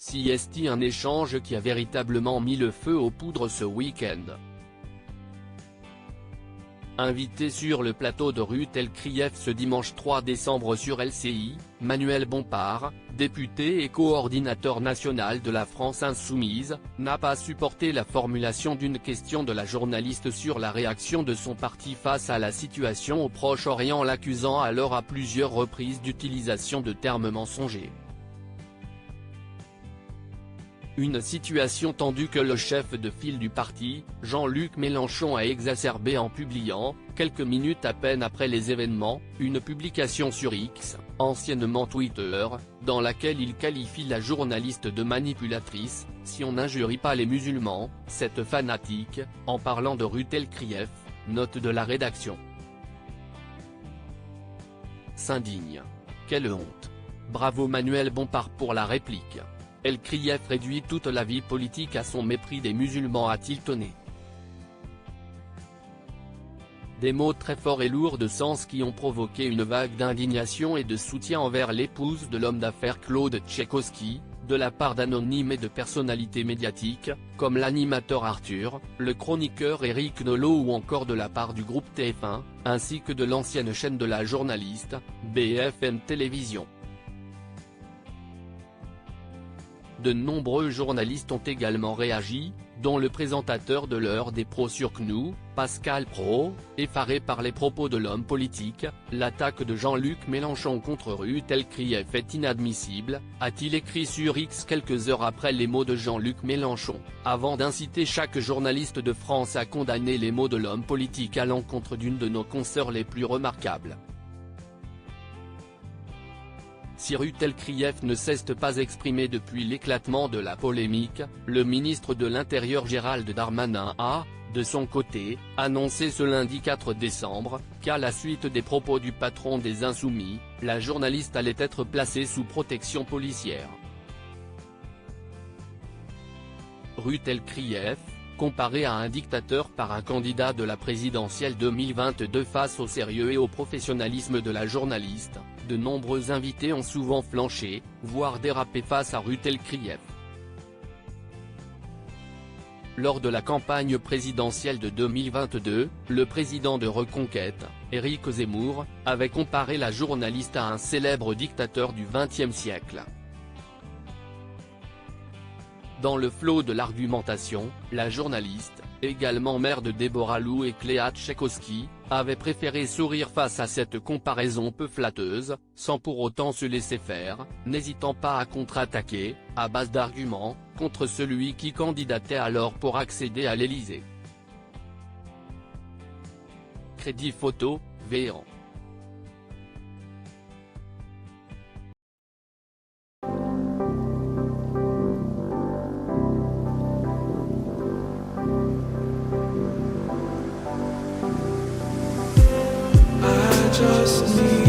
CST, un échange qui a véritablement mis le feu aux poudres ce week-end. Invité sur le plateau de Ruth El-Krief ce dimanche 3 décembre sur LCI, Manuel Bompard, député et coordinateur national de la France Insoumise, n'a pas supporté la formulation d'une question de la journaliste sur la réaction de son parti face à la situation au Proche-Orient, l'accusant alors à plusieurs reprises d'utilisation de termes mensongers. Une situation tendue que le chef de file du parti, Jean-Luc Mélenchon, a exacerbée en publiant, quelques minutes à peine après les événements, une publication sur X, anciennement Twitter, dans laquelle il qualifie la journaliste de manipulatrice, si on n'injurie pas les musulmans, cette fanatique, en parlant de Ruth El-Krief, note de la rédaction. S'indigne. Quelle honte. Bravo Manuel Bompard pour la réplique. El-Krief réduit toute la vie politique à son mépris des musulmans, a-t-il tonné. Des mots très forts et lourds de sens qui ont provoqué une vague d'indignation et de soutien envers l'épouse de l'homme d'affaires Claude Tchaikovsky, de la part d'anonymes et de personnalités médiatiques, comme l'animateur Arthur, le chroniqueur Éric Nolot ou encore de la part du groupe TF1, ainsi que de l'ancienne chaîne de la journaliste, BFM Télévision. De nombreux journalistes ont également réagi, dont le présentateur de l'heure des pros sur CNews, Pascal Praud, effaré par les propos de l'homme politique. L'attaque de Jean-Luc Mélenchon contre Ruth El-Krief est inadmissible, a-t-il écrit sur X quelques heures après les mots de Jean-Luc Mélenchon, avant d'inciter chaque journaliste de France à condamner les mots de l'homme politique à l'encontre d'une de nos consoeurs les plus remarquables. Si Ruth El-Krief ne s'est pas exprimée depuis l'éclatement de la polémique, le ministre de l'Intérieur Gérald Darmanin a, de son côté, annoncé ce lundi 4 décembre, qu'à la suite des propos du patron des Insoumis, la journaliste allait être placée sous protection policière. Ruth El-Krief, comparée à un dictateur par un candidat de la présidentielle 2022 face au sérieux et au professionnalisme de la journaliste, de nombreux invités ont souvent flanché, voire dérapé face à Ruth El-Krief. Lors de la campagne présidentielle de 2022, le président de Reconquête, Éric Zemmour, avait comparé la journaliste à un célèbre dictateur du XXe siècle. Dans le flot de l'argumentation, la journaliste, également mère de Déborah Lou et Cléa Tchaikovsky, avait préféré sourire face à cette comparaison peu flatteuse, sans pour autant se laisser faire, n'hésitant pas à contre-attaquer, à base d'arguments, contre celui qui candidatait alors pour accéder à l'Élysée. Crédit photo, Véran. Just need